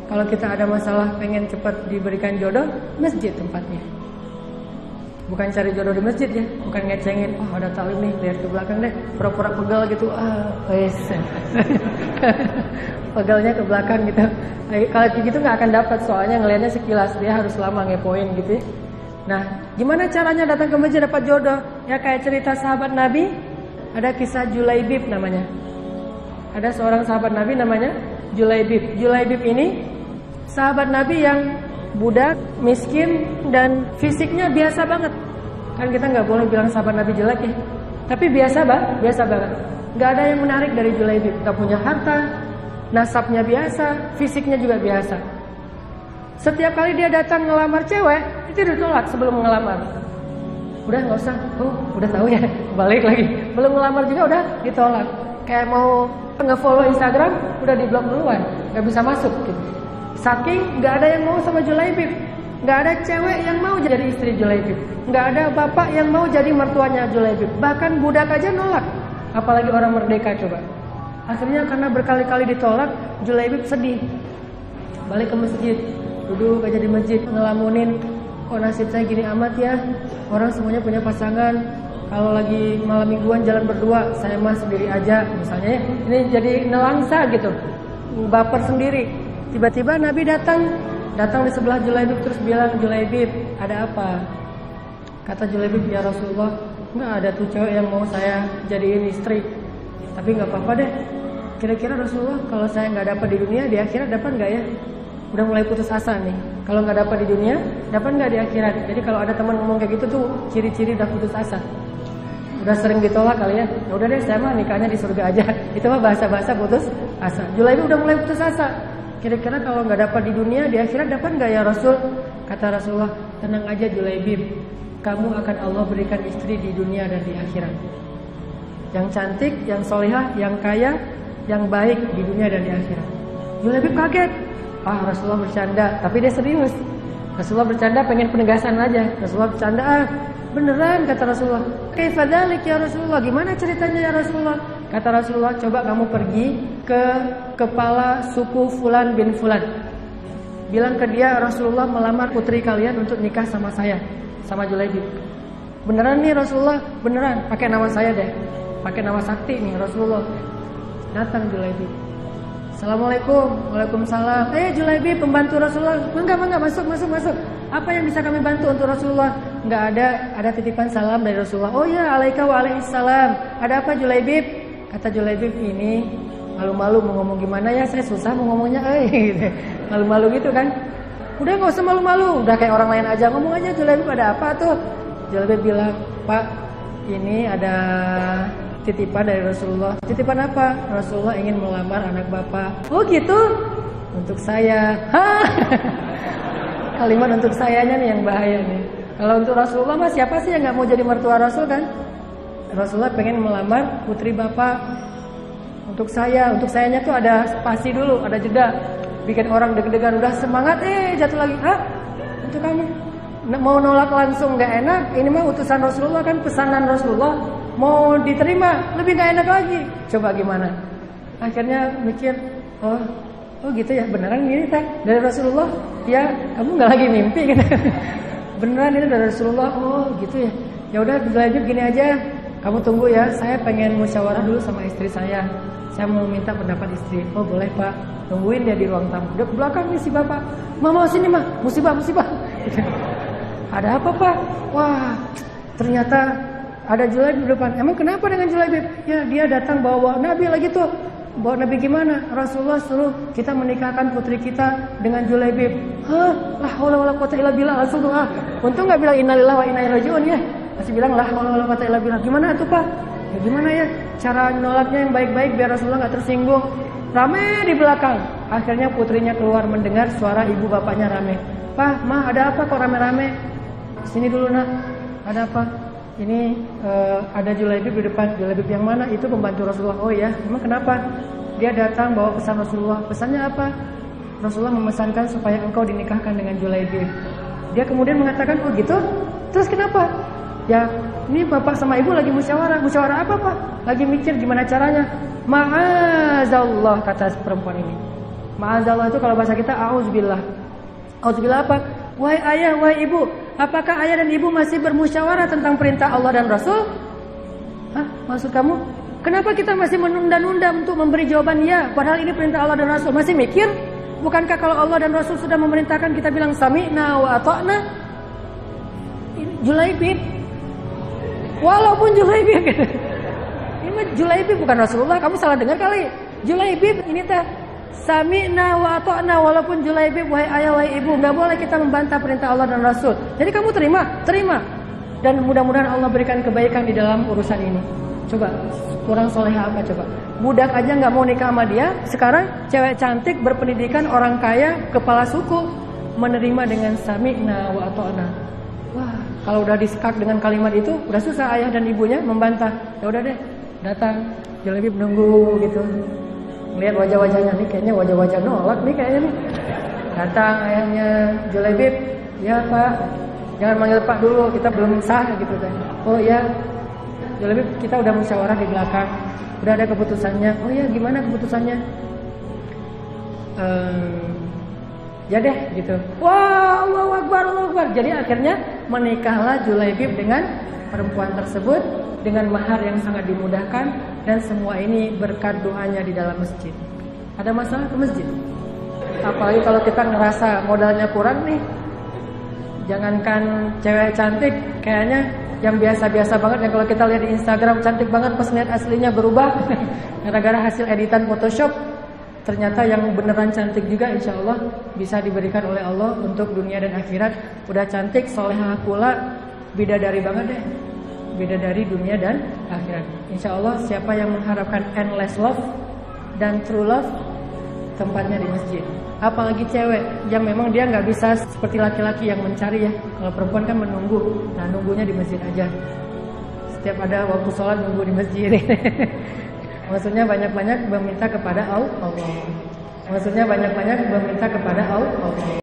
Kalau kita ada masalah pengen cepat diberikan jodoh, masjid tempatnya. Bukan cari jodoh di masjid ya, bukan ngecengin, oh ada talim nih, lihat ke belakang deh, pura-pura pegal gitu, pegalnya ke belakang gitu. Kalau gitu nggak akan dapat, soalnya ngelihatnya sekilas, dia harus lama ngepoin gitu ya. Nah, gimana caranya datang ke masjid dapat jodoh? Ya kayak cerita sahabat Nabi, ada kisah Julaibib namanya. Ada seorang sahabat Nabi namanya Julaibib. Julaibib ini sahabat Nabi yang budak, miskin, dan fisiknya biasa banget. Kan kita nggak boleh bilang sahabat Nabi jelek ya. Tapi biasa banget. Nggak ada yang menarik dari Julaibib. Nggak punya harta, nasabnya biasa, fisiknya juga biasa. Setiap kali dia datang ngelamar cewek, itu ditolak sebelum ngelamar. Udah nggak usah, udah tahu ya, balik lagi. Belum ngelamar juga udah ditolak. Kayak mau nge-follow Instagram, udah di-blok duluan, nggak bisa masuk gitu. Saking nggak ada yang mau sama Julaibib, nggak ada cewek yang mau jadi istri Julaibib, nggak ada bapak yang mau jadi mertuanya Julaibib. Bahkan budak aja nolak, apalagi orang merdeka coba. Akhirnya karena berkali-kali ditolak, Julaibib sedih. Balik ke masjid, duduk aja di masjid ngelamunin, kok nasib saya gini amat ya. Orang semuanya punya pasangan, kalau lagi malam mingguan jalan berdua, saya mah sendiri aja misalnya ya. Ini jadi nelangsa gitu, baper sendiri. Tiba-tiba Nabi datang di sebelah Julaibib terus bilang, Julaibib, ada apa? Kata Julaibib, ya Rasulullah, nggak ada tuh cewek yang mau saya jadiin istri. Tapi nggak apa-apa deh. Kira-kira Rasulullah, kalau saya nggak dapat di dunia, di akhirat dapat nggak ya? Udah mulai putus asa nih. Kalau nggak dapat di dunia, dapat nggak di akhirat? Jadi kalau ada teman ngomong kayak gitu tuh ciri-ciri udah putus asa. Udah sering ditolak kali ya. Ya udah deh, saya mah nikahnya di surga aja. Itu mah bahasa-bahasa putus asa. Julaibib udah mulai putus asa. Kira-kira kalau nggak dapat di dunia, di akhirat dapat nggak ya Rasul? Kata Rasulullah, tenang aja Julaibib, kamu akan Allah berikan istri di dunia dan di akhirat. Yang cantik, yang solihah, yang kaya, yang baik di dunia dan di akhirat. Julaibib kaget. Rasulullah bercanda, tapi dia serius. Rasulullah bercanda pengen penegasan aja. Rasulullah bercanda, beneran kata Rasulullah. Kaifa dzalik ya Rasulullah? Gimana ceritanya ya Rasulullah? Kata Rasulullah, coba kamu pergi ke kepala suku Fulan bin Fulan. Bilang ke dia, Rasulullah melamar putri kalian untuk nikah sama saya, sama Julaibib. Beneran nih Rasulullah, beneran. Pakai nama saya deh, pakai nama sakti nih Rasulullah. Datang Julaibib. Assalamualaikum. Waalaikumsalam. Julaibib, pembantu Rasulullah. Enggak, masuk. Apa yang bisa kami bantu untuk Rasulullah? Enggak ada titipan salam dari Rasulullah. Oh ya, alaika wa alaihissalam. Ada apa Julaibib? Kata Julaibib, ini malu-malu mau ngomong gimana ya, saya susah mau ngomongnya, gitu. Malu-malu gitu kan. Udah nggak usah malu-malu, udah kayak orang lain aja, ngomong aja. Julaibib, ada apa tuh? Julaibib bilang, Pak, ini ada titipan dari Rasulullah. Titipan apa? Rasulullah ingin melamar anak bapak. Oh gitu? Untuk saya. Kalimat untuk sayanya nih yang bahaya nih. Kalau untuk Rasulullah mah siapa sih yang nggak mau jadi mertua Rasul kan? Rasulullah pengen melamar putri bapak. Untuk sayanya tuh ada spasi dulu, ada jeda. Bikin orang deg-degan, udah semangat, jatuh lagi. Untuk kamu. Mau nolak langsung nggak enak. Ini mah utusan Rasulullah kan, pesanan Rasulullah. Mau diterima lebih gak enak lagi. Coba gimana? Akhirnya mikir, oh gitu ya, beneran gini teh dari Rasulullah? Ya kamu nggak lagi mimpi gitu. Beneran ini dari Rasulullah? Oh gitu ya. Ya udah Julaibib gini aja. Kamu tunggu ya. Saya pengen musyawarah dulu sama istri saya. Saya mau minta pendapat istri. Oh boleh Pak. Tungguin dia di ruang tamu. Udah ke belakang nih si bapak. Mama sini mah. Musibah. Ada apa Pak? Wah ternyata ada Julaibib di depan. Emang kenapa dengan Julaibib? Ya dia datang bawa Nabi lagi tuh. Bawa Nabi gimana? Rasulullah suruh kita menikahkan putri kita dengan Julaibib. La haula wala quwata illa billah. Langsung tuh untung nggak bilang innalillahi wa inna ilaihi raji'un ya. Masih bilang la haula wala quwata illa billah. Gimana tuh Pak? Ya gimana ya? Cara nolaknya yang baik-baik biar Rasulullah nggak tersinggung. Rame di belakang. Akhirnya putrinya keluar mendengar suara ibu bapaknya rame. Pak, Ma, ada apa kok rame-rame? Sini dulu nak. Ada apa? Ini ada Julaibib di depan. Julaibib yang mana? Itu pembantu Rasulullah. Oh ya, emang kenapa? Dia datang bawa pesan Rasulullah. Pesannya apa? Rasulullah memesankan supaya engkau dinikahkan dengan Julaibib. Dia kemudian mengatakan, oh gitu? Terus kenapa? Ya, ini bapak sama ibu lagi musyawarah. Musyawarah apa Pak? Lagi mikir gimana caranya. Ma'azallah, kata perempuan ini. Ma'azallah itu kalau bahasa kita auzubillah. Auzubillah apa? Wahai ayah, wahai ibu, apakah ayah dan ibu masih bermusyawarah tentang perintah Allah dan Rasul? Hah? Maksud kamu? Kenapa kita masih menunda-nunda untuk memberi jawaban ya? Padahal ini perintah Allah dan Rasul. Masih mikir? Bukankah kalau Allah dan Rasul sudah memerintahkan kita bilang sami'na wa ata'na? Julaibib. Walaupun Julaibib. Ini Julaibib bukan Rasulullah. Kamu salah dengar kali. Julaibib ini teh sami'na wa ata'na, walaupun Julaibib, wahai ayah, wahai ibu. Gak boleh kita membantah perintah Allah dan Rasul. Jadi kamu terima. Dan mudah-mudahan Allah berikan kebaikan di dalam urusan ini. Coba, kurang soleha apa coba? Budak aja gak mau nikah sama dia. Sekarang cewek cantik, berpendidikan, orang kaya, kepala suku, menerima dengan sami'na wa ata'na. Wah, kalau udah disekak dengan kalimat itu, udah susah ayah dan ibunya membantah. Ya udah deh, datang. Julaibib nunggu gitu. Lihat wajah-wajahnya nih, kayaknya wajah-wajah nolak nih kayaknya nih. Datang ayahnya Julaibib, ya Pak, jangan manggil Pak dulu, kita belum sah gitu kan. Oh ya, Julaibib, kita udah musyawarah di belakang, udah ada keputusannya. Oh ya, gimana keputusannya? Ya deh gitu. Wah, Allahu Akbar, Allahu Akbar. Jadi akhirnya menikahlah Julaibib dengan perempuan tersebut dengan mahar yang sangat dimudahkan, dan semua ini berkat doanya di dalam masjid. Ada masalah ke masjid? Apalagi kalau kita ngerasa modalnya kurang nih. Jangankan cewek cantik, kayaknya yang biasa-biasa banget yang kalau kita lihat di Instagram cantik banget, pas lihat aslinya berubah gara-gara hasil editan Photoshop. Ternyata yang beneran cantik juga insya Allah bisa diberikan oleh Allah untuk dunia dan akhirat. Udah cantik, solehah pula, bidadari banget deh. Bidadari dunia dan akhirat. Insya Allah siapa yang mengharapkan endless love dan true love, tempatnya di masjid. Apalagi cewek yang memang dia nggak bisa seperti laki-laki yang mencari ya. Kalau perempuan kan menunggu, nah nunggunya di masjid aja. Setiap ada waktu sholat nunggu di masjid. Maksudnya banyak-banyak meminta kepada Allah. Maksudnya banyak-banyak meminta kepada Allah.